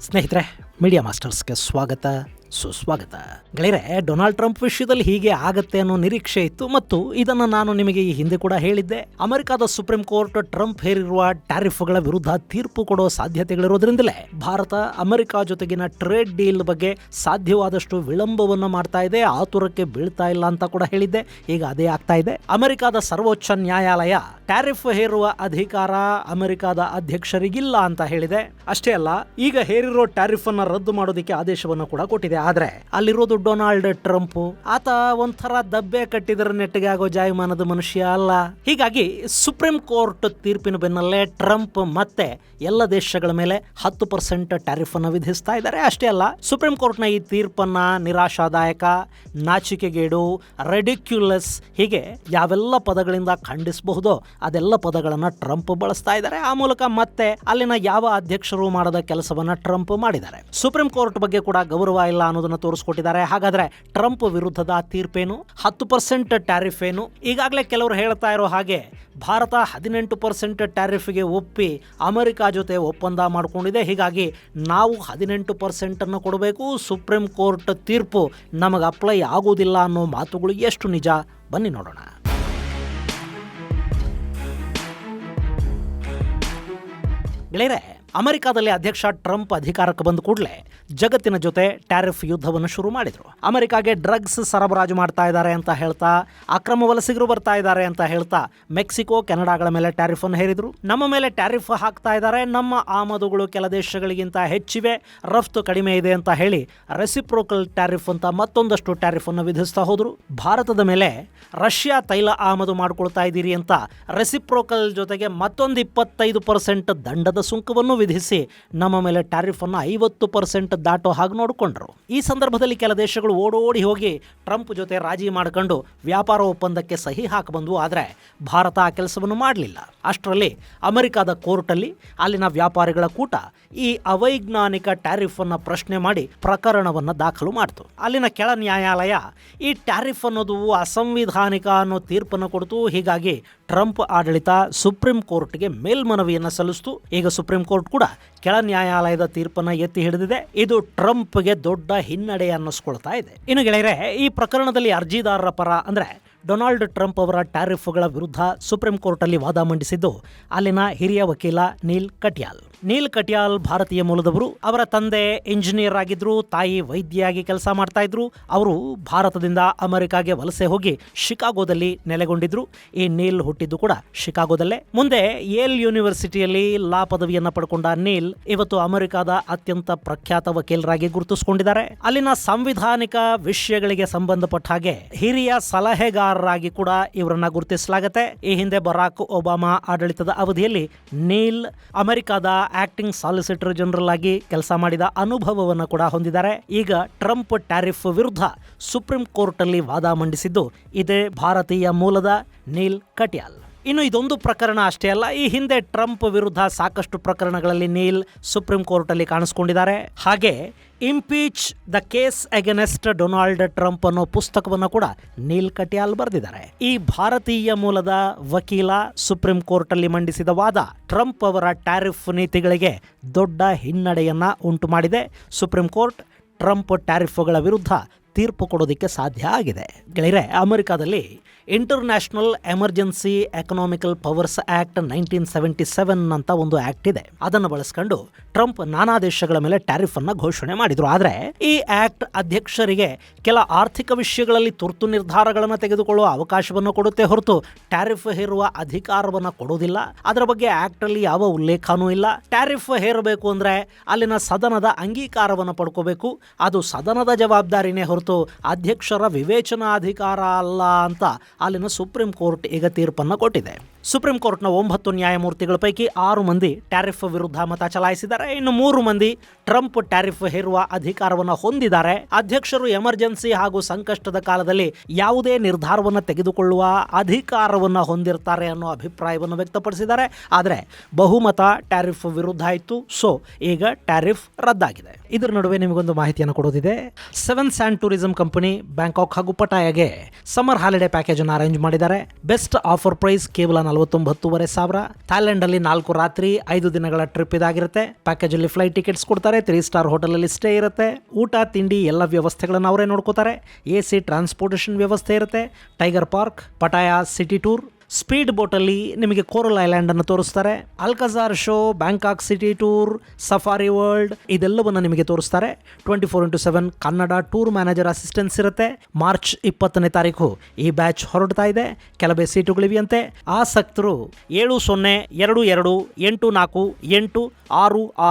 ಸ್ನೇಹಿತರೆ, ಮೀಡಿಯಾ ಮಾಸ್ಟರ್ಸ್ಗೆ ಸ್ವಾಗತ ಸುಸ್ವಾಗತ. ಗೆಳೆಯರೆ, ಡೊನಾಲ್ಡ್ ಟ್ರಂಪ್ ವಿಷಯದಲ್ಲಿ ಹೀಗೆ ಆಗತ್ತೆ ಅನ್ನೋ ನಿರೀಕ್ಷೆ ಇತ್ತು ಮತ್ತು ಇದನ್ನು ನಾನು ನಿಮಗೆ ಈ ಹಿಂದೆ ಕೂಡ ಹೇಳಿದ್ದೆ. ಅಮೆರಿಕದ ಸುಪ್ರೀಂ ಕೋರ್ಟ್ ಟ್ರಂಪ್ ಹೇರಿರುವ ಟ್ಯಾರಿಫ್ಗಳ ವಿರುದ್ಧ ತೀರ್ಪು ಕೊಡೋ ಸಾಧ್ಯತೆಗಳಿರೋದ್ರಿಂದಲೇ ಭಾರತ ಅಮೆರಿಕ ಜೊತೆಗಿನ ಟ್ರೇಡ್ ಡೀಲ್ ಬಗ್ಗೆ ಸಾಧ್ಯವಾದಷ್ಟು ವಿಳಂಬವನ್ನು ಮಾಡ್ತಾ ಇದೆ, ಆತುರಕ್ಕೆ ಬೀಳ್ತಾ ಇಲ್ಲ ಅಂತ ಕೂಡ ಹೇಳಿದ್ದೆ. ಈಗ ಅದೇ ಆಗ್ತಾ ಇದೆ. ಅಮೆರಿಕದ ಸರ್ವೋಚ್ಚ ನ್ಯಾಯಾಲಯ ಟ್ಯಾರಿಫ್ ಹೇರುವ ಅಧಿಕಾರ ಅಮೆರಿಕದ ಅಧ್ಯಕ್ಷರಿಗಿಲ್ಲ ಅಂತ ಹೇಳಿದೆ. ಅಷ್ಟೇ ಅಲ್ಲ, ಈಗ ಹೇರಿರೋ ಟ್ಯಾರಿಫ್ ಅನ್ನ ರದ್ದು ಮಾಡೋದಕ್ಕೆ ಆದೇಶವನ್ನು ಕೂಡ ಕೊಟ್ಟಿದೆ. ಆದ್ರೆ ಅಲ್ಲಿರೋದು ಡೊನಾಲ್ಡ್ ಟ್ರಂಪ್. ಆತ ಒಂಥರ ದಬ್ಬೆ ಕಟ್ಟಿದ್ರ ನೆಟ್ಟಿಗೆ ಆಗೋ ಜಾಯಮಾನದ ಮನುಷ್ಯ ಅಲ್ಲ. ಹೀಗಾಗಿ ಸುಪ್ರೀಂ ಕೋರ್ಟ್ ತೀರ್ಪಿನ ಬೆನ್ನಲ್ಲೇ ಟ್ರಂಪ್ ಮತ್ತೆ ಎಲ್ಲ ದೇಶಗಳ ಮೇಲೆ 10% ಟ್ಯಾರಿಫ್ ಅನ್ನು ವಿಧಿಸ್ತಾ ಇದ್ದಾರೆ. ಅಷ್ಟೇ ಅಲ್ಲ, ಸುಪ್ರೀಂ ಕೋರ್ಟ್ನ ಈ ತೀರ್ಪನ್ನ ನಿರಾಶಾದಾಯಕ, ನಾಚಿಕೆಗೇಡು, ರೆಡಿಕ್ಯುಲಸ್ ಹೀಗೆ ಯಾವೆಲ್ಲ ಪದಗಳಿಂದ ಖಂಡಿಸಬಹುದೋ ಅದೆಲ್ಲ ಪದಗಳನ್ನ ಟ್ರಂಪ್ ಬಳಸ್ತಾ ಇದ್ದಾರೆ. ಆ ಮೂಲಕ ಮತ್ತೆ ಅಲ್ಲಿನ ಯಾವ ಅಧ್ಯಕ್ಷರು ಮಾಡದ ಕೆಲಸವನ್ನ ಟ್ರಂಪ್ ಮಾಡಿದ್ದಾರೆ. ಸುಪ್ರೀಂ ಕೋರ್ಟ್ ಬಗ್ಗೆ ಕೂಡ ಗೌರವ ಇಲ್ಲ ಅನ್ನೋದನ್ನ ತೋರಿಸ್ಕೊಟ್ಟಿದ್ದಾರೆ. ಹಾಗಾದ್ರೆ ಟ್ರಂಪ್ ವಿರುದ್ಧದ ತೀರ್ಪೇನು, 10% ಟ್ಯಾರಿಫ್ ಏನು? ಈಗಾಗಲೇ ಕೆಲವರು ಹೇಳ್ತಾ ಇರೋ ಹಾಗೆ ಭಾರತ 18% ಟ್ಯಾರಿಫ್ಗೆ ಒಪ್ಪಿ ಅಮೆರಿಕ ಜೊತೆ ಒಪ್ಪಂದ ಮಾಡಿಕೊಂಡಿದೆ. ಹೀಗಾಗಿ ನಾವು 18% ಅನ್ನು ಕೊಡಬೇಕು, ಸುಪ್ರೀಂ ಕೋರ್ಟ್ ತೀರ್ಪು ನಮಗೆ ಅಪ್ಲೈ ಆಗೋದಿಲ್ಲ ಅನ್ನೋ ಮಾತುಗಳು ಎಷ್ಟು ನಿಜ, ಬನ್ನಿ ನೋಡೋಣ. ಗೆಳೆಯರೆ, ಅಮೆರಿಕದಲ್ಲಿ ಅಧ್ಯಕ್ಷ ಟ್ರಂಪ್ ಅಧಿಕಾರಕ್ಕೆ ಬಂದ ಕೂಡಲೇ ಜಗತ್ತಿನ ಜೊತೆ ಟ್ಯಾರಿಫ್ ಯುದ್ಧವನ್ನು ಶುರು ಮಾಡಿದ್ರು. ಅಮೆರಿಕಾಗೆ ಡ್ರಗ್ಸ್ ಸರಬರಾಜು ಮಾಡ್ತಾ ಇದ್ದಾರೆ ಅಂತ ಹೇಳ್ತಾ, ಅಕ್ರಮ ವಲಸಿಗರು ಬರ್ತಾ ಇದ್ದಾರೆ ಅಂತ ಹೇಳ್ತಾ ಮೆಕ್ಸಿಕೋ, ಕೆನಡಾಗಳ ಮೇಲೆ ಟ್ಯಾರಿಫ್ ಅನ್ನು ಹೇರಿದ್ರು. ನಮ್ಮ ಮೇಲೆ ಟ್ಯಾರಿಫ್ ಹಾಕ್ತಾ ಇದ್ದಾರೆ, ನಮ್ಮ ಆಮದುಗಳು ಕೆಲ ದೇಶಗಳಿಗಿಂತ ಹೆಚ್ಚಿವೆ, ರಫ್ತು ಕಡಿಮೆ ಇದೆ ಅಂತ ಹೇಳಿ ರೆಸಿಪ್ರೋಕಲ್ ಟ್ಯಾರಿಫ್ ಅಂತ ಮತ್ತೊಂದಷ್ಟು ಟ್ಯಾರಿಫ್ ಅನ್ನು ವಿಧಿಸ್ತಾ ಹೋದ್ರು. ಭಾರತದ ಮೇಲೆ ರಷ್ಯಾ ತೈಲ ಆಮದು ಮಾಡ್ಕೊಳ್ತಾ ಇದ್ದೀರಿ ಅಂತ ರೆಸಿಪ್ರೋಕಲ್ ಜೊತೆಗೆ ಮತ್ತೊಂದು 25% ದಂಡದ ಸುಂಕವನ್ನು ವಿಧಿಸಿ ನಮ್ಮ ಮೇಲೆ ಟ್ಯಾರಿಫ್ ಅನ್ನು 50% ದಾಟೋ ಹಾಗೆ ನೋಡಿಕೊಂಡ್ರು. ಈ ಸಂದರ್ಭದಲ್ಲಿ ಕೆಲ ದೇಶಗಳು ಓಡೋಡಿ ಹೋಗಿ ಟ್ರಂಪ್ ಜೊತೆ ರಾಜಿ ಮಾಡ್ಕೊಂಡು ವ್ಯಾಪಾರ ಒಪ್ಪಂದಕ್ಕೆ ಸಹಿ ಹಾಕಬಂದು. ಆದರೆ ಭಾರತ ಆ ಕೆಲಸವನ್ನು ಮಾಡಲಿಲ್ಲ. ಅಷ್ಟರಲ್ಲಿ ಅಮೆರಿಕದ ಕೋರ್ಟಲ್ಲಿ ಅಲ್ಲಿನ ವ್ಯಾಪಾರಿಗಳ ಕೂಟ ಈ ಅವೈಜ್ಞಾನಿಕ ಟ್ಯಾರಿಫ್ ಅನ್ನು ಪ್ರಶ್ನೆ ಮಾಡಿ ಪ್ರಕರಣವನ್ನು ದಾಖಲು ಮಾಡಿತು. ಅಲ್ಲಿನ ಕೆಳ ನ್ಯಾಯಾಲಯ ಈ ಟ್ಯಾರಿಫ್ ಅನ್ನೋದು ಅಸಂವಿಧಾನಿಕ ಅನ್ನೋ ತೀರ್ಪನ್ನು ಕೊಡ್ತು. ಹೀಗಾಗಿ ಟ್ರಂಪ್ ಆಡಳಿತ ಸುಪ್ರೀಂ ಕೋರ್ಟ್ಗೆ ಮೇಲ್ಮನವಿಯನ್ನು ಸಲ್ಲಿಸಿತು. ಈಗ ಸುಪ್ರೀಂ ಕೋರ್ಟ್ ಕೂಡ ಕೆಳ ನ್ಯಾಯಾಲಯದ ತೀರ್ಪನ್ನು ಎತ್ತಿ ಹಿಡಿದಿದೆ. ಇದು ಟ್ರಂಪ್ಗೆ ದೊಡ್ಡ ಹಿನ್ನಡೆ ಅನ್ನಿಸ್ಕೊಳ್ತಾ ಇದೆ. ಇನ್ನು ಗೆಳೆಯರೆ, ಈ ಪ್ರಕರಣದಲ್ಲಿ ಅರ್ಜಿದಾರರ ಪರ ಅಂದ್ರೆ ಡೊನಾಲ್ಡ್ ಟ್ರಂಪ್ ಅವರ ಟ್ಯಾರಿಫ್ಗಳ ವಿರುದ್ಧ ಸುಪ್ರೀಂ ಕೋರ್ಟಲ್ಲಿ ವಾದ ಮಂಡಿಸಿದ್ದು ಅಲ್ಲಿನ ಹಿರಿಯ ವಕೀಲ ನೀಲ್ ಕಟ್ಯಾಲ್. ನೀಲ್ ಕಟ್ಯಾಲ್ ಭಾರತೀಯ ಮೂಲದವರು. ಅವರ ತಂದೆ ಇಂಜಿನಿಯರ್ ಆಗಿದ್ರು, ತಾಯಿ ವೈದ್ಯೆಯಾಗಿ ಕೆಲಸ ಮಾಡ್ತಾ ಇದ್ರು. ಅವರು ಭಾರತದಿಂದ ಅಮೆರಿಕಾಗೆ ವಲಸೆ ಹೋಗಿ ಶಿಕಾಗೋದಲ್ಲಿ ನೆಲೆಗೊಂಡಿದ್ರು. ಈ ನೀಲ್ ಹುಟ್ಟಿದ್ದು ಕೂಡ ಶಿಕಾಗೋದಲ್ಲೇ. ಮುಂದೆ ಯೇಲ್ ಯೂನಿವರ್ಸಿಟಿಯಲ್ಲಿ ಲಾ ಪದವಿಯನ್ನ ಪಡ್ಕೊಂಡ ನೀಲ್ ಇವತ್ತು ಅಮೆರಿಕಾದ ಅತ್ಯಂತ ಪ್ರಖ್ಯಾತ ವಕೀಲರಾಗಿ ಗುರುತಿಸಿಕೊಂಡಿದ್ದಾರೆ. ಅಲ್ಲಿನ ಸಾಂವಿಧಾನಿಕ ವಿಷಯಗಳಿಗೆ ಸಂಬಂಧಪಟ್ಟ ಹಾಗೆ ಹಿರಿಯ ಸಲಹೆಗಾರರಾಗಿ ಕೂಡ ಇವರನ್ನ ಗುರುತಿಸಲಾಗುತ್ತೆ. ಈ ಹಿಂದೆ ಬರಾಕ್ ಒಬಾಮಾ ಆಡಳಿತದ ಅವಧಿಯಲ್ಲಿ ನೀಲ್ ಅಮೆರಿಕಾದ ಆಕ್ಟಿಂಗ್ ಸಾಲಿಸಿಟರ್ ಜನರಲ್ ಆಗಿ ಕೆಲಸ ಮಾಡಿದ ಅನುಭವವನ್ನು ಕೂಡ ಹೊಂದಿದ್ದಾರೆ. ಈಗ ಟ್ರಂಪ್ ಟ್ಯಾರಿಫ್ ವಿರುದ್ಧ ಸುಪ್ರೀಂ ಕೋರ್ಟ್ ಅಲ್ಲಿ ವಾದ ಮಂಡಿಸಿದ್ದು ಇದೇ ಭಾರತೀಯ ಮೂಲದ ನೀಲ್ ಕಟ್ಯಾಲ್. ಇನ್ನು ಇದೊಂದು ಪ್ರಕರಣ ಅಷ್ಟೇ ಅಲ್ಲ, ಈ ಹಿಂದೆ ಟ್ರಂಪ್ ವಿರುದ್ಧ ಸಾಕಷ್ಟು ಪ್ರಕರಣಗಳಲ್ಲಿ ನೀಲ್ ಸುಪ್ರೀಂ ಕೋರ್ಟ್ ಅಲ್ಲಿ ಕಾಣಿಸಿಕೊಂಡಿದ್ದಾರೆ. ಹಾಗೆ impeach the case against Donald Trump ಅನ್ನೋ ಪುಸ್ತಕವನ್ನು ಕೂಡ ನೀಲ್ ಕಟ್ಯಾಲ್ ಬರೆದಿದ್ದಾರೆ. ಈ ಭಾರತೀಯ ಮೂಲದ ವಕೀಲ ಸುಪ್ರೀಂ ಕೋರ್ಟ್ ಅಲ್ಲಿ ಮಂಡಿಸಿದ ವಾದ ಟ್ರಂಪ್ ಅವರ ಟ್ಯಾರಿಫ್ ನೀತಿಗಳಿಗೆ ದೊಡ್ಡ ಹಿನ್ನಡೆಯನ್ನ ಉಂಟು ಮಾಡಿದೆ. ಸುಪ್ರೀಂ ಕೋರ್ಟ್ ಟ್ರಂಪ್ ಟ್ಯಾರಿಫ್ಗಳ ವಿರುದ್ಧ ತೀರ್ಪು ಕೊಡೋದಕ್ಕೆ ಸಾಧ್ಯ ಆಗಿದೆ. ಗೆಳೆಯರೆ, ಅಮೆರಿಕಾದಲ್ಲಿ international emergency economical powers act 1977 ಅಂತ ಒಂದು ಆಕ್ಟ್ ಇದೆ. ಅದನ್ನು ಬಳಸ್ಕೊಂಡು ಟ್ರಂಪ್ ನಾನಾ ದೇಶಗಳ ಮೇಲೆ ಟ್ಯಾರಿಫ್ ಅನ್ನ ಘೋಷಣೆ ಮಾಡಿದ್ರು. ಆದ್ರೆ ಈ ಆಕ್ಟ್ ಅಧ್ಯಕ್ಷರಿಗೆ ಕೆಲ ಆರ್ಥಿಕ ವಿಷಯಗಳಲ್ಲಿ ತುರ್ತು ನಿರ್ಧಾರಗಳನ್ನು ತೆಗೆದುಕೊಳ್ಳುವ ಅವಕಾಶವನ್ನು ಕೊಡುತ್ತೆ ಹೊರತು ಟ್ಯಾರಿಫ್ ಹೇರುವ ಅಧಿಕಾರವನ್ನು ಕೊಡೋದಿಲ್ಲ. ಅದರ ಬಗ್ಗೆ ಆಕ್ಟ್ ಅಲ್ಲಿ ಯಾವ ಉಲ್ಲೇಖನೂ ಇಲ್ಲ. ಟ್ಯಾರಿಫ್ ಹೇರಬೇಕು ಅಂದ್ರೆ ಅಲ್ಲಿನ ಸದನದ ಅಂಗೀಕಾರವನ್ನು ಪಡ್ಕೋಬೇಕು. ಅದು ಸದನದ ಜವಾಬ್ದಾರಿನೇ ಹೊರತು ಅಧ್ಯಕ್ಷರ ವಿವೇಚನಾಧಿಕಾರ ಅಲ್ಲ ಅಂತ ಅಲ್ಲಿನ ಸುಪ್ರೀಂ ಕೋರ್ಟ್ ಈಗ ತೀರ್ಪನ್ನು ಕೊಟ್ಟಿದೆ. ಸುಪ್ರೀಂ ಕೋರ್ಟ್ನ 9 ನ್ಯಾಯಮೂರ್ತಿಗಳ ಪೈಕಿ 6 ಮಂದಿ ಟ್ಯಾರಿಫ್ ವಿರುದ್ಧ ಮತ ಚಲಾಯಿಸಿದ್ದಾರೆ. ಇನ್ನು 3 ಮಂದಿ ಟ್ರಂಪ್ ಟ್ಯಾರಿಫ್ ಹೇರುವ ಅಧಿಕಾರವನ್ನು ಹೊಂದಿದ್ದಾರೆ. ಅಧ್ಯಕ್ಷರು ಎಮರ್ಜೆನ್ಸಿ ಹಾಗೂ ಸಂಕಷ್ಟದ ಕಾಲದಲ್ಲಿ ಯಾವುದೇ ನಿರ್ಧಾರವನ್ನು ತೆಗೆದುಕೊಳ್ಳುವ ಅಧಿಕಾರವನ್ನು ಹೊಂದಿರ್ತಾರೆ ಅನ್ನೋ ಅಭಿಪ್ರಾಯವನ್ನು ವ್ಯಕ್ತಪಡಿಸಿದ್ದಾರೆ. ಆದರೆ ಬಹುಮತ ಟ್ಯಾರಿಫ್ ವಿರುದ್ಧ ಆಯಿತು. ಸೊ ಈಗ ಟ್ಯಾರಿಫ್ ರದ್ದಾಗಿದೆ. ಇದರ ನಡುವೆ ನಿಮಗೊಂದು ಮಾಹಿತಿಯನ್ನು ಕೊಡೋದಿದೆ. 7 ಸ್ಯಾಂಡ್ ಟೂರಿಸಂ ಕಂಪನಿ ಬ್ಯಾಂಕಾಕ್ ಹಾಗೂ ಪಟಾಯಾಗೆ ಸಮ್ಮರ್ ಹಾಲಿಡೇ ಪ್ಯಾಕೇಜ್ ಪ್ಯಾಕೇಜ್ ಅನ್ನು ಅರೇಂಜ್ ಮಾಡಿದ್ದಾರೆ. ಬೆಸ್ಟ್ ಆಫರ್ ಪ್ರೈಸ್ ಕೇವಲ 49,500. ಥೈಲ್ಯಾಂಡ್ ಅಲ್ಲಿ 4 ರಾತ್ರಿ 5 ದಿನಗಳ ಟ್ರಿಪ್ ಇದಾಗಿರುತ್ತೆ. ಪ್ಯಾಕೇಜ್ ಅಲ್ಲಿ ಫ್ಲೈಟ್ ಟಿಕೆಟ್ಸ್ ಕೊಡ್ತಾರೆ, 3 ಸ್ಟಾರ್ ಹೋಟೆಲ್ ಅಲ್ಲಿ ಸ್ಟೇ ಇರುತ್ತೆ, ಊಟ ತಿಂಡಿ ಎಲ್ಲ ವ್ಯವಸ್ಥೆಗಳನ್ನು ಅವರೇ ನೋಡ್ಕೋತಾರೆ. AC ಟ್ರಾನ್ಸ್ಪೋರ್ಟೇಷನ್ ವ್ಯವಸ್ಥೆ ಇರುತ್ತೆ. Tiger park, Pattaya city tour, speed ಬೋಟಲ್ಲಿ ನಿಮಗೆ ಕೋರಲ್ ಐಲ್ಯಾಂಡ್ ಅನ್ನು ತೋರಿಸ್ತಾರೆ. Alcazar show, Bangkok city tour, safari world ಇದೆಲ್ಲವನ್ನು ನಿಮಗೆ ತೋರಿಸ್ತಾರೆ. 24/7 ಕನ್ನಡ ಟೂರ್ ಮ್ಯಾನೇಜರ್ ಅಸಿಸ್ಟೆನ್ಸ್ ಇರುತ್ತೆ. ಮಾರ್ಚ್ 20ನೇ ತಾರೀಕು ಈ ಬ್ಯಾಚ್ ಹೊರಡ್ತಾ ಇದೆ. ಕೆಲವೇ ಸೀಟುಗಳಿವೆಯಂತೆ. ಆಸಕ್ತರು 7002848666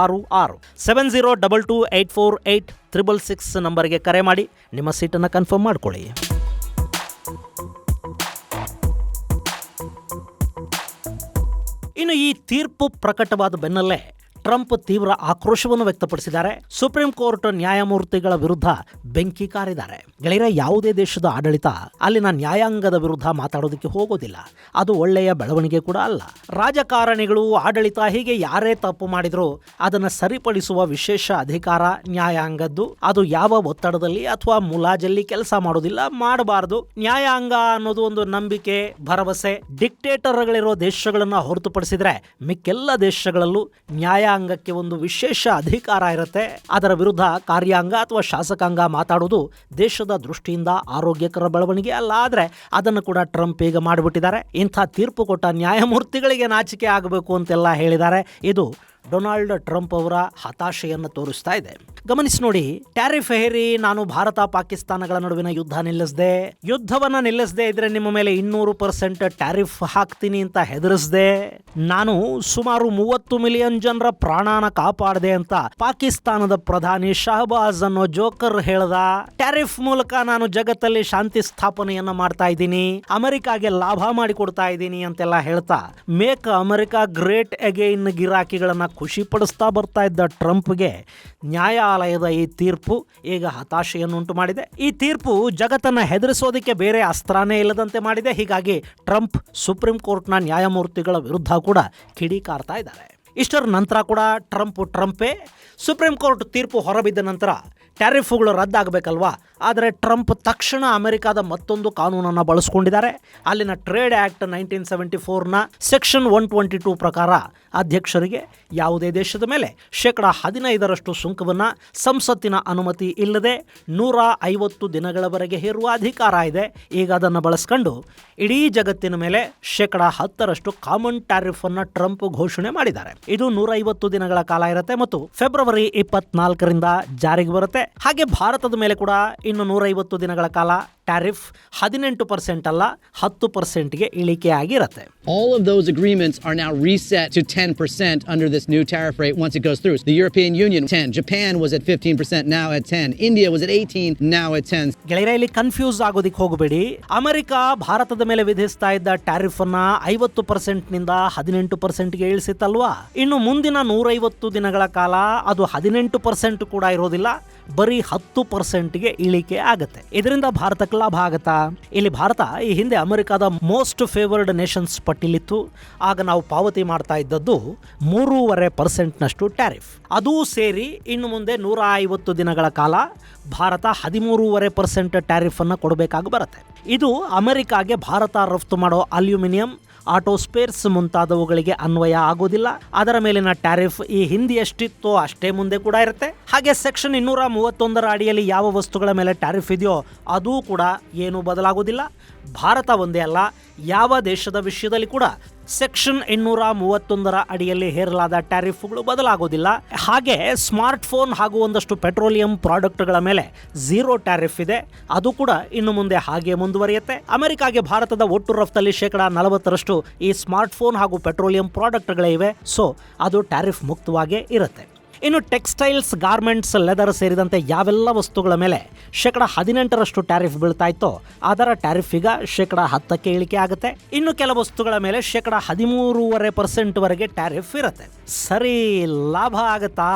7022848666 ನಂಬರ್ಗೆ ಕರೆ ಮಾಡಿ ನಿಮ್ಮ ಸೀಟನ್ನು ಕನ್ಫರ್ಮ್ ಮಾಡ್ಕೊಳ್ಳಿ. ಇನ್ನು ಈ ತೀರ್ಪು ಪ್ರಕಟವಾದ ಬೆನ್ನಲ್ಲೇ ಟ್ರಂಪ್ ತೀವ್ರ ಆಕ್ರೋಶವನ್ನು ವ್ಯಕ್ತಪಡಿಸಿದ್ದಾರೆ. ಸುಪ್ರೀಂ ಕೋರ್ಟ್ ನ್ಯಾಯಮೂರ್ತಿಗಳ ವಿರುದ್ಧ ಬೆಂಕಿ ಕಾರಿದ್ದಾರೆ. ಗೆಳೆಯರೆ, ಯಾವುದೇ ದೇಶದ ಆಡಳಿತ ಅಲ್ಲಿನ ನ್ಯಾಯಾಂಗದ ವಿರುದ್ಧ ಮಾತಾಡೋದಕ್ಕೆ ಹೋಗೋದಿಲ್ಲ. ಅದು ಒಳ್ಳೆಯ ಬೆಳವಣಿಗೆ ಕೂಡ ಅಲ್ಲ. ರಾಜಕಾರಣಿಗಳು, ಆಡಳಿತ ಹೀಗೆ ಯಾರೇ ತಪ್ಪು ಮಾಡಿದ್ರು ಅದನ್ನು ಸರಿಪಡಿಸುವ ವಿಶೇಷ ಅಧಿಕಾರ ನ್ಯಾಯಾಂಗದ್ದು. ಅದು ಯಾವ ಒತ್ತಡದಲ್ಲಿ ಅಥವಾ ಮುಲಾಜಲ್ಲಿ ಕೆಲಸ ಮಾಡೋದಿಲ್ಲ, ಮಾಡಬಾರದು. ನ್ಯಾಯಾಂಗ ಅನ್ನೋದು ಒಂದು ನಂಬಿಕೆ, ಭರವಸೆ. ಡಿಕ್ಟೇಟರ್ಗಳಿರೋ ದೇಶಗಳನ್ನ ಹೊರತುಪಡಿಸಿದ್ರೆ ಮಿಕ್ಕೆಲ್ಲ ದೇಶಗಳಲ್ಲೂ ನ್ಯಾಯಾಂಗಕ್ಕೆ ಒಂದು ವಿಶೇಷ ಅಧಿಕಾರ ಇರುತ್ತೆ. ಅದರ ವಿರುದ್ಧ ಕಾರ್ಯಾಂಗ ಅಥವಾ ಶಾಸಕಾಂಗ ಮಾತಾಡೋದು ದೇಶದ ದೃಷ್ಟಿಯಿಂದ ಆರೋಗ್ಯಕರ ಬೆಳವಣಿಗೆ ಅಲ್ಲ. ಆದರೆ ಅದನ್ನು ಕೂಡ ಟ್ರಂಪ್ ಈಗ ಮಾಡಿಬಿಟ್ಟಿದ್ದಾರೆ. ಇಂಥ ತೀರ್ಪು ಕೊಟ್ಟ ನ್ಯಾಯಮೂರ್ತಿಗಳಿಗೆ ನಾಚಿಕೆ ಆಗಬೇಕು ಅಂತೆಲ್ಲ ಹೇಳಿದ್ದಾರೆ. ಇದು ಡೊನಾಲ್ಡ್ ಟ್ರಂಪ್ ಅವರ ಹತಾಶೆಯನ್ನು ತೋರಿಸ್ತಾ ಇದೆ. ಗಮನಿಸಿ ನೋಡಿ, ಟ್ಯಾರಿಫ್ ಹೇರಿ ನಾನು ಭಾರತ ಪಾಕಿಸ್ತಾನಗಳ ನಡುವಿನ ಯುದ್ಧವನ್ನ ನಿಲ್ಲಿಸದೆ ಇದ್ರೆ ನಿಮ್ಮ ಮೇಲೆ 200% ಟ್ಯಾರಿಫ್ ಹಾಕ್ತೀನಿ ಅಂತ ಹೆದರಿಸದೆ, ನಾನು ಸುಮಾರು 30 ಮಿಲಿಯನ್ ಜನರ ಪ್ರಾಣನ ಕಾಪಾಡಿದೆ ಅಂತ ಪಾಕಿಸ್ತಾನದ ಪ್ರಧಾನಿ ಶಹಬಾಜ್ ಅನ್ನೋ ಜೋಕರ್ ಹೇಳ್ದ. ಟ್ಯಾರಿಫ್ ಮೂಲಕ ನಾನು ಜಗತ್ತಲ್ಲಿ ಶಾಂತಿ ಸ್ಥಾಪನೆಯನ್ನ ಮಾಡ್ತಾ ಇದ್ದೀನಿ, ಅಮೆರಿಕಾಗೆ ಲಾಭ ಮಾಡಿಕೊಡ್ತಾ ಇದ್ದೀನಿ ಅಂತೆಲ್ಲ ಹೇಳ್ತಾ ಮೇಕ್ ಅಮೆರಿಕಾ ಗ್ರೇಟ್ ಅಗೈನ್ ಗಿರಾಕಿಗಳನ್ನ ಖುಷಿ ಪಡಿಸ್ತಾ ಬರ್ತಾ ಇದ್ದ ಟ್ರಂಪ್ಗೆ ನ್ಯಾಯಾಲಯದ ಈ ತೀರ್ಪು ಈಗ ಹತಾಶೆಯನ್ನುಂಟು ಮಾಡಿದೆ. ಈ ತೀರ್ಪು ಜಗತ್ತನ್ನ ಹೆದರಿಸೋದಕ್ಕೆ ಬೇರೆ ಅಸ್ತ್ರನೇ ಇಲ್ಲದಂತೆ ಮಾಡಿದೆ. ಹೀಗಾಗಿ ಟ್ರಂಪ್ ಸುಪ್ರೀಂ ಕೋರ್ಟ್ನ ನ್ಯಾಯಮೂರ್ತಿಗಳ ವಿರುದ್ಧ ಕೂಡ ಕಿಡಿಕಾರ್ತಾ ಇದ್ದಾರೆ. ಇಷ್ಟರ ನಂತರ ಕೂಡ ಟ್ರಂಪೇ. ಸುಪ್ರೀಂ ಕೋರ್ಟ್ ತೀರ್ಪು ಹೊರಬಿದ್ದ ನಂತರ ಟ್ಯಾರಿಫ್ಗಳು ರದ್ದಾಗಬೇಕಲ್ವಾ, ಆದರೆ ಟ್ರಂಪ್ ತಕ್ಷಣ ಅಮೆರಿಕಾದ ಮತ್ತೊಂದು ಕಾನೂನನ್ನು ಬಳಸ್ಕೊಂಡಿದ್ದಾರೆ. ಅಲ್ಲಿನ ಟ್ರೇಡ್ ಆ್ಯಕ್ಟ್ 1974ನ ಸೆಕ್ಷನ್ 122 ಪ್ರಕಾರ ಅಧ್ಯಕ್ಷರಿಗೆ ಯಾವುದೇ ದೇಶದ ಮೇಲೆ 15% ಸುಂಕವನ್ನು ಸಂಸತ್ತಿನ ಅನುಮತಿ ಇಲ್ಲದೆ 150 ದಿನಗಳವರೆಗೆ ಹೇರುವ ಅಧಿಕಾರ ಇದೆ. ಈಗ ಅದನ್ನು ಬಳಸ್ಕೊಂಡು ಇಡೀ ಜಗತ್ತಿನ ಮೇಲೆ 10% ಕಾಮನ್ ಟ್ಯಾರಿಫ್ ಅನ್ನು ಟ್ರಂಪ್ ಘೋಷಣೆ ಮಾಡಿದ್ದಾರೆ. ಇದು 150 ದಿನಗಳ ಕಾಲ ಇರುತ್ತೆ ಮತ್ತು ಫೆಬ್ರವರಿ 24ರಿಂದ ಜಾರಿಗೆ ಬರುತ್ತೆ. ಹಾಗೆ ಭಾರತದ ಮೇಲೆ ಕೂಡ ಇನ್ನು 150 ದಿನಗಳ ಕಾಲ ಟ್ಯಾರಿಫ್ 18% ಅಲ್ಲ 10%ಗೆ ಇಳಿಕೆ ಆಗಿರುತ್ತೆ. All of those agreements are now reset to 10% under this new tariff rate once it goes through. The European Union 10, Japan was at 15%, now at 10, India was at 18, now at 10. ಗೆಳೆಯರೆ, ಇಲ್ಲಿ confuse ಆಗೋದಿಕ್ಕೆ ಹೋಗಬೇಡಿ. America ಭಾರತದ ಮೇಲೆ ವಿಧಿಸ್ತಾ ಇದ್ದ tariff ಅನ್ನ 50% ನಿಂದ 18%ಗೆ ಇಳಿಸಿತ್ತಲ್ವಾ. ಇನ್ನು ಮುಂದಿನ 150 ದಿನಗಳ ಕಾಲ ಅದು 18% ಕೂಡ ಇರೋದಿಲ್ಲ, ಬರೀ 10%ಗೆ ಇಳಿಕೆ ಆಗುತ್ತೆ. ಇದರಿಂದ ಭಾರತಕ್ಕೆ ಲಾಭ ಆಗತ್ತಾ? ಇಲ್ಲಿ ಭಾರತ ಈ ಹಿಂದೆ ಅಮೆರಿಕದ ಮೋಸ್ಟ್ ಫೇವರ್ಡ್ ನೇಷನ್ಸ್ ಪಟ್ಟಿಲಿತ್ತು. ಆಗ ನಾವು ಪಾವತಿ ಮಾಡ್ತಾ ಇದ್ದದ್ದು 3.5% ಟ್ಯಾರಿಫ್. ಅದೂ ಸೇರಿ ಇನ್ನು ಮುಂದೆ 150 ದಿನಗಳ ಕಾಲ ಭಾರತ 13.5% ಟ್ಯಾರಿಫ್ ಅನ್ನು ಕೊಡಬೇಕಾಗಿ ಬರುತ್ತೆ. ಇದು ಅಮೆರಿಕಾಗೆ ಭಾರತ ರಫ್ತು ಮಾಡೋ ಅಲ್ಯೂಮಿನಿಯಂ, ಆಟೋಸ್ಪೇರ್ಸ್ ಮುಂತಾದವುಗಳಿಗೆ ಅನ್ವಯ ಆಗೋದಿಲ್ಲ. ಅದರ ಮೇಲಿನ ಟ್ಯಾರಿಫ್ ಈ ಹಿಂದೆ ಎಷ್ಟಿತ್ತೋ ಅಷ್ಟೇ ಮುಂದೆ ಕೂಡ ಇರುತ್ತೆ. ಹಾಗೆ ಸೆಕ್ಷನ್ 231ರ ಅಡಿಯಲ್ಲಿ ಯಾವ ವಸ್ತುಗಳ ಮೇಲೆ ಟ್ಯಾರಿಫ್ ಇದೆಯೋ ಅದೂ ಕೂಡ ಏನೂ ಬದಲಾಗೋದಿಲ್ಲ. ಭಾರತ ಒಂದೇ ಅಲ್ಲ, ಯಾವ ದೇಶದ ವಿಷಯದಲ್ಲಿ ಕೂಡ ಸೆಕ್ಷನ್ 231ರ ಅಡಿಯಲ್ಲಿ ಹೇರಲಾದ ಟ್ಯಾರಿಫ್ಗಳು ಬದಲಾಗೋದಿಲ್ಲ. ಹಾಗೆ ಸ್ಮಾರ್ಟ್ ಫೋನ್ ಹಾಗೂ ಒಂದಷ್ಟು ಪೆಟ್ರೋಲಿಯಂ ಪ್ರಾಡಕ್ಟ್ಗಳ ಮೇಲೆ 0 ಟ್ಯಾರಿಫ್ ಇದೆ. ಅದು ಕೂಡ ಇನ್ನು ಮುಂದೆ ಹಾಗೆ ಮುಂದುವರಿಯುತ್ತೆ. ಅಮೆರಿಕಾಗೆ ಭಾರತದ ಒಟ್ಟು ರಫ್ತಲ್ಲಿ 40% ಈ ಸ್ಮಾರ್ಟ್ ಫೋನ್ ಹಾಗೂ ಪೆಟ್ರೋಲಿಯಂ ಪ್ರಾಡಕ್ಟ್ಗಳೇ ಇವೆ. ಸೊ ಅದು ಟ್ಯಾರಿಫ್ ಮುಕ್ತವಾಗೇ ಇರುತ್ತೆ. ಇನ್ನು ಟೆಕ್ಸ್ಟೈಲ್ಸ್, ಗಾರ್ಮೆಂಟ್ಸ್, ಲೆದರ್ ಸೇರಿದಂತೆ ಯಾವೆಲ್ಲ ವಸ್ತುಗಳ ಮೇಲೆ 18% ಟ್ಯಾರಿಫ್ ಬೀಳ್ತಾ ಇತ್ತೋ ಅದರ ಟ್ಯಾರಿಫ್ ಈಗ 10%ಕ್ಕೆ ಇಳಿಕೆ ಆಗುತ್ತೆ. ಇನ್ನು ಕೆಲ ವಸ್ತುಗಳ ಮೇಲೆ 13.5% ವರೆಗೆ ಟ್ಯಾರಿಫ್ ಇರುತ್ತೆ. ಸರಿ, ಲಾಭ ಆಗುತ್ತಾ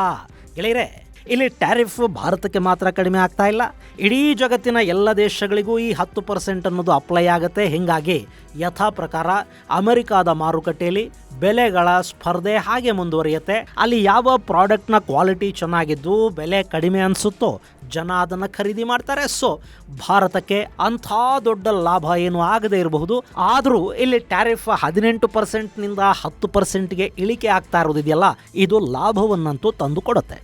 ಗೆಳೆಯರೆ? ಇಲ್ಲಿ ಟ್ಯಾರಿಫ್ ಭಾರತಕ್ಕೆ ಮಾತ್ರ ಕಡಿಮೆ ಆಗ್ತಾ ಇಲ್ಲ, ಇಡೀ ಜಗತ್ತಿನ ಎಲ್ಲ ದೇಶಗಳಿಗೂ ಈ 10% ಅನ್ನೋದು ಅಪ್ಲೈ ಆಗುತ್ತೆ. ಹೀಗಾಗಿ ಯಥಾ ಪ್ರಕಾರ ಅಮೆರಿಕಾದ ಮಾರುಕಟ್ಟೆಯಲ್ಲಿ ಬೆಲೆಗಳ ಸ್ಪರ್ಧೆ ಹಾಗೆ ಮುಂದುವರಿಯುತ್ತೆ. ಅಲ್ಲಿ ಯಾವ ಪ್ರಾಡಕ್ಟ್ನ ಕ್ವಾಲಿಟಿ ಚೆನ್ನಾಗಿದ್ದು ಬೆಲೆ ಕಡಿಮೆ ಅನಿಸುತ್ತೋ ಜನ ಅದನ್ನು ಖರೀದಿ ಮಾಡ್ತಾರೆ. ಸೊ ಭಾರತಕ್ಕೆ ಅಂಥ ದೊಡ್ಡ ಲಾಭ ಏನು ಆಗದೇ ಇರಬಹುದು, ಆದರೂ ಇಲ್ಲಿ ಟ್ಯಾರಿಫ್ 18%ನಿಂದ 10%ಗೆ ಇಳಿಕೆ ಆಗ್ತಾ ಇರೋದಿದೆಯಲ್ಲ, ಇದು ಲಾಭವನ್ನಂತೂ ತಂದು ಕೊಡುತ್ತೆ.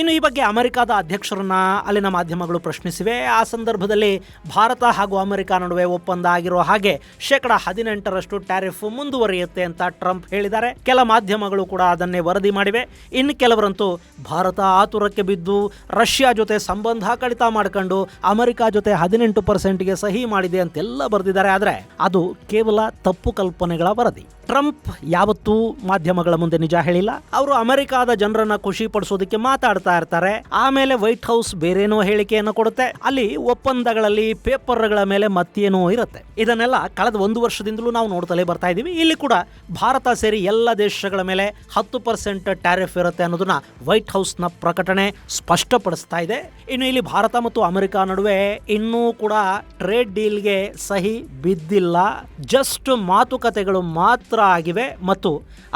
ಇನ್ನು ಈ ಬಗ್ಗೆ ಅಮೆರಿಕದ ಅಧ್ಯಕ್ಷರನ್ನ ಅಲ್ಲಿನ ಮಾಧ್ಯಮಗಳು ಪ್ರಶ್ನಿಸಿವೆ. ಆ ಸಂದರ್ಭದಲ್ಲಿ ಭಾರತ ಹಾಗೂ ಅಮೆರಿಕ ನಡುವೆ ಒಪ್ಪಂದ ಆಗಿರೋ ಹಾಗೆ 18% ಟ್ಯಾರಿಫ್ ಮುಂದುವರಿಯುತ್ತೆ ಅಂತ ಟ್ರಂಪ್ ಹೇಳಿದ್ದಾರೆ. ಕೆಲ ಮಾಧ್ಯಮಗಳು ಕೂಡ ಅದನ್ನೇ ವರದಿ ಮಾಡಿವೆ. ಇನ್ನು ಕೆಲವರಂತೂ ಭಾರತ ಆತುರಕ್ಕೆ ಬಿದ್ದು ರಷ್ಯಾ ಜೊತೆ ಸಂಬಂಧ ಕಡಿತ ಮಾಡ್ಕೊಂಡು ಅಮೆರಿಕ ಜೊತೆ 18%ಗೆ ಸಹಿ ಮಾಡಿದೆ ಅಂತೆಲ್ಲ ಬರೆದಿದ್ದಾರೆ. ಆದರೆ ಅದು ಕೇವಲ ತಪ್ಪು ಕಲ್ಪನೆಗಳ ವರದಿ. ಟ್ರಂಪ್ ಯಾವತ್ತೂ ಮಾಧ್ಯಮಗಳ ಮುಂದೆ ನಿಜ ಹೇಳಿಲ್ಲ. ಅವರು ಅಮೆರಿಕಾದ ಜನರನ್ನ ಖುಷಿ ಪಡಿಸೋದಕ್ಕೆ ಮಾತಾಡ್ತಾ ಇರ್ತಾರೆ. ಆಮೇಲೆ ವೈಟ್ ಹೌಸ್ ಬೇರೇನೋ ಹೇಳಿಕೆಯನ್ನು ಕೊಡುತ್ತೆ. ಅಲ್ಲಿ ಒಪ್ಪಂದಗಳಲ್ಲಿ ಪೇಪರ್ಗಳ ಮೇಲೆ ಮತ್ತೇನೋ ಇರುತ್ತೆ. ಇದನ್ನೆಲ್ಲ ಕಳೆದ 1 ವರ್ಷದಿಂದಲೂ ನಾವು ನೋಡ್ತಲೇ ಬರ್ತಾ ಇದೀವಿ. ಇಲ್ಲಿ ಕೂಡ ಭಾರತ ಸೇರಿ ಎಲ್ಲ ದೇಶಗಳ ಮೇಲೆ 10% ಟ್ಯಾರಿಫ್ ಇರುತ್ತೆ ಅನ್ನೋದನ್ನ ವೈಟ್ ಹೌಸ್ನ ಪ್ರಕಟಣೆ ಸ್ಪಷ್ಟಪಡಿಸ್ತಾ ಇದೆ. ಇನ್ನು ಇಲ್ಲಿ ಭಾರತ ಮತ್ತು ಅಮೆರಿಕ ನಡುವೆ ಇನ್ನೂ ಕೂಡ ಟ್ರೇಡ್ ಡೀಲ್ಗೆ ಸಹಿ ಬಿದ್ದಿಲ್ಲ. ಜಸ್ಟ್ ಮಾತುಕತೆಗಳು ಮಾತ್ರ ಆಗಿವೆ ಮತ್ತು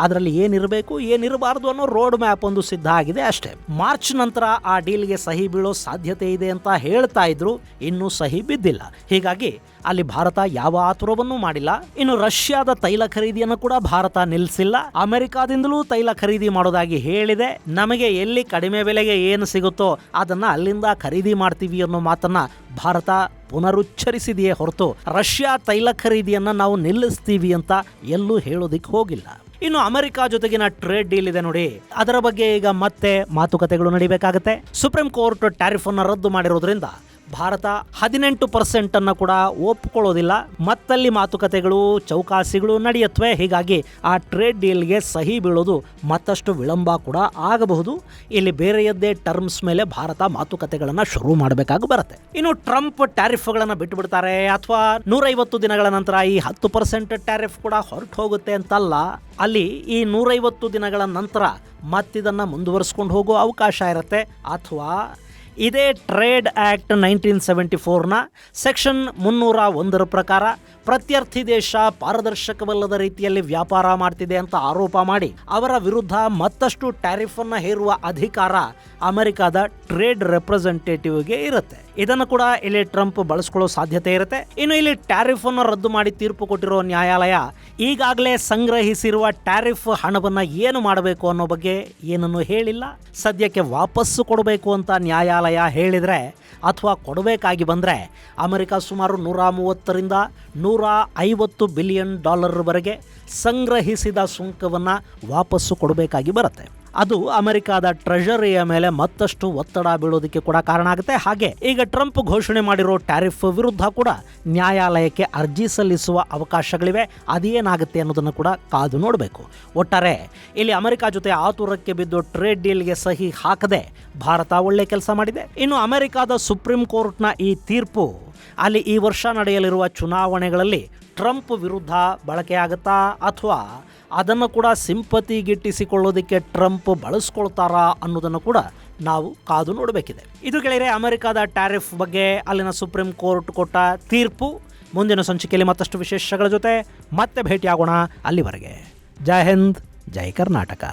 ಅದರಲ್ಲಿ ಏನಿರಬೇಕು ಏನಿರಬಾರದು ಅನ್ನೋ ರೋಡ್ ಮ್ಯಾಪ್ ಒಂದು ಸಿದ್ಧ ಆಗಿದೆ ಅಷ್ಟೇ. ಮಾರ್ಚ್ ನಂತರ ಆ ಡೀಲ್ಗೆ ಸಹಿ ಬೀಳೋ ಸಾಧ್ಯತೆ ಇದೆ ಅಂತ ಹೇಳ್ತಾ ಇದ್ರು, ಇನ್ನೂ ಸಹಿ ಬಿದ್ದಿಲ್ಲ. ಹೀಗಾಗಿ ಅಲ್ಲಿ ಭಾರತ ಯಾವ ಆತುರವನ್ನೂ ಮಾಡಿಲ್ಲ. ಇನ್ನು ರಷ್ಯಾದ ತೈಲ ಖರೀದಿಯನ್ನು ಕೂಡ ಭಾರತ ನಿಲ್ಲಿಸಿಲ್ಲ. ಅಮೆರಿಕಾದಿಂದಲೂ ತೈಲ ಖರೀದಿ ಮಾಡೋದಾಗಿ ಹೇಳಿದೆ. ನಮಗೆ ಎಲ್ಲಿ ಕಡಿಮೆ ಬೆಲೆಗೆ ಏನು ಸಿಗುತ್ತೋ ಅದನ್ನ ಅಲ್ಲಿಂದ ಖರೀದಿ ಮಾಡ್ತೀವಿ ಅನ್ನೋ ಮಾತನ್ನ ಭಾರತ ಪುನರುಚ್ಚರಿಸಿದೆಯೇ ಹೊರತು ರಷ್ಯಾ ತೈಲ ಖರೀದಿಯನ್ನ ನಾವು ನಿಲ್ಲಿಸ್ತೀವಿ ಅಂತ ಎಲ್ಲೂ ಹೇಳೋದಿಕ್ಕೆ ಹೋಗಿಲ್ಲ. ಇನ್ನು ಅಮೆರಿಕ ಜೊತೆಗಿನ ಟ್ರೇಡ್ ಡೀಲ್ ಇದೆ ನೋಡಿ, ಅದರ ಬಗ್ಗೆ ಈಗ ಮತ್ತೆ ಮಾತುಕತೆಗಳು ನಡೀಬೇಕಾಗತ್ತೆ. ಸುಪ್ರೀಂ ಕೋರ್ಟ್ ಟ್ಯಾರಿಫ್ ಅನ್ನು ರದ್ದು ಮಾಡಿರೋದ್ರಿಂದ ಭಾರತ 18% ಅನ್ನು ಕೂಡ ಒಪ್ಕೊಳ್ಳೋದಿಲ್ಲ. ಮತ್ತಲ್ಲಿ ಮಾತುಕತೆಗಳು ಚೌಕಾಸಿಗಳು ನಡೆಯುತ್ತವೆ. ಹೀಗಾಗಿ ಆ ಟ್ರೇಡ್ ಡೀಲ್ಗೆ ಸಹಿ ಬೀಳೋದು ಮತ್ತಷ್ಟು ವಿಳಂಬ ಕೂಡ ಆಗಬಹುದು. ಇಲ್ಲಿ ಬೇರೆಯದ್ದೇ ಟರ್ಮ್ಸ್ ಮೇಲೆ ಭಾರತ ಮಾತುಕತೆಗಳನ್ನು ಶುರು ಮಾಡಬೇಕಾಗಿ ಬರುತ್ತೆ. ಇನ್ನು ಟ್ರಂಪ್ ಟ್ಯಾರಿಫ್ಗಳನ್ನು ಬಿಟ್ಟು ಬಿಡ್ತಾರೆ ಅಥವಾ 150 ದಿನಗಳ ನಂತರ ಈ 10% ಟ್ಯಾರಿಫ್ ಕೂಡ ಹೊರಟು ಹೋಗುತ್ತೆ ಅಂತಲ್ಲ. ಅಲ್ಲಿ ಈ 150 ದಿನಗಳ ನಂತರ ಮತ್ತಿದನ್ನು ಮುಂದುವರಿಸ್ಕೊಂಡು ಹೋಗೋ ಅವಕಾಶ ಇರುತ್ತೆ. ಅಥವಾ ಇದೇ ಟ್ರೇಡ್ ಆಕ್ಟ್ 1974ನ ಸೆಕ್ಷನ್ 301 ಪ್ರಕಾರ ಪ್ರತ್ಯರ್ಥಿ ದೇಶ ಪಾರದರ್ಶಕವಲ್ಲದ ರೀತಿಯಲ್ಲಿ ವ್ಯಾಪಾರ ಮಾಡ್ತಿದೆ ಅಂತ ಆರೋಪ ಮಾಡಿ ಅವರ ವಿರುದ್ಧ ಮತ್ತಷ್ಟು ಟ್ಯಾರಿಫ್ ಅನ್ನು ಹೇರುವ ಅಧಿಕಾರ ಅಮೆರಿಕದ ಟ್ರೇಡ್ ರೆಪ್ರೆಸೆಂಟೇಟಿವ್ಗೆ ಇರುತ್ತೆ. ಇದನ್ನು ಕೂಡ ಇಲ್ಲಿ ಟ್ರಂಪ್ ಬಳಸ್ಕೊಳ್ಳೋ ಸಾಧ್ಯತೆ ಇರುತ್ತೆ. ಇನ್ನು ಇಲ್ಲಿ ಟ್ಯಾರಿಫ್ ಅನ್ನು ರದ್ದು ಮಾಡಿ ತೀರ್ಪು ಕೊಟ್ಟಿರೋ ನ್ಯಾಯಾಲಯ ಈಗಾಗಲೇ ಸಂಗ್ರಹಿಸಿರುವ ಟ್ಯಾರಿಫ್ ಹಣವನ್ನ ಏನು ಮಾಡಬೇಕು ಅನ್ನೋ ಬಗ್ಗೆ ಏನನ್ನು ಹೇಳಿಲ್ಲ. ಸದ್ಯಕ್ಕೆ ವಾಪಸ್ಸು ಕೊಡಬೇಕು ಅಂತ ನ್ಯಾಯಾಲಯ ಹೇಳಿದ್ರೆ ಅಥವಾ ಕೊಡಬೇಕಾಗಿ ಬಂದರೆ ಅಮೆರಿಕ ಸುಮಾರು 130ರಿಂದ 150 ಬಿಲಿಯನ್ ಡಾಲರ್ವರೆಗೆ ಸಂಗ್ರಹಿಸಿದ ಸುಂಕವನ್ನು ವಾಪಸ್ಸು ಕೊಡಬೇಕಾಗಿ ಬರುತ್ತೆ. ಅದು ಅಮೆರಿಕದ ಟ್ರೆಷರಿಯ ಮೇಲೆ ಮತ್ತಷ್ಟು ಒತ್ತಡ ಬೀಳೋದಕ್ಕೆ ಕೂಡ ಕಾರಣ ಆಗುತ್ತೆ. ಹಾಗೆ ಈಗ ಟ್ರಂಪ್ ಘೋಷಣೆ ಮಾಡಿರೋ ಟ್ಯಾರಿಫ್ ವಿರುದ್ಧ ಕೂಡ ನ್ಯಾಯಾಲಯಕ್ಕೆ ಅರ್ಜಿ ಸಲ್ಲಿಸುವ ಅವಕಾಶಗಳಿವೆ. ಅದೇನಾಗುತ್ತೆ ಅನ್ನೋದನ್ನು ಕೂಡ ಕಾದು ನೋಡಬೇಕು. ಒಟ್ಟಾರೆ ಇಲ್ಲಿ ಅಮೆರಿಕ ಜೊತೆ ಆತುರಕ್ಕೆ ಬಿದ್ದು ಟ್ರೇಡ್ ಡೀಲ್ಗೆ ಸಹಿ ಹಾಕದೆ ಭಾರತ ಒಳ್ಳೆ ಕೆಲಸ ಮಾಡಿದೆ. ಇನ್ನು ಅಮೆರಿಕದ ಸುಪ್ರೀಂ ಕೋರ್ಟ್ನ ಈ ತೀರ್ಪು ಅಲ್ಲಿ ಈ ವರ್ಷ ನಡೆಯಲಿರುವ ಚುನಾವಣೆಗಳಲ್ಲಿ ಟ್ರಂಪ್ ವಿರುದ್ಧ ಬಳಕೆಯಾಗುತ್ತಾ ಅಥವಾ ಅದನ್ನು ಕೂಡ ಸಿಂಪತಿಗಿಟ್ಟಿಸಿಕೊಳ್ಳೋದಕ್ಕೆ ಟ್ರಂಪ್ ಬಳಸ್ಕೊಳ್ತಾರಾ ಅನ್ನೋದನ್ನು ಕೂಡ ನಾವು ಕಾದು ನೋಡಬೇಕಿದೆ. ಇದು ಗೆಳೆಯರೆ ಅಮೆರಿಕದ ಟ್ಯಾರಿಫ್ ಬಗ್ಗೆ ಅಲ್ಲಿನ ಸುಪ್ರೀಂ ಕೋರ್ಟ್ ಕೊಟ್ಟ ತೀರ್ಪು. ಮುಂದಿನ ಸಂಚಿಕೆಯಲ್ಲಿ ಮತ್ತಷ್ಟು ವಿಶೇಷಗಳ ಜೊತೆ ಮತ್ತೆ ಭೇಟಿಯಾಗೋಣ. ಅಲ್ಲಿವರೆಗೆ ಜೈ ಹಿಂದ್, ಜೈ ಕರ್ನಾಟಕ.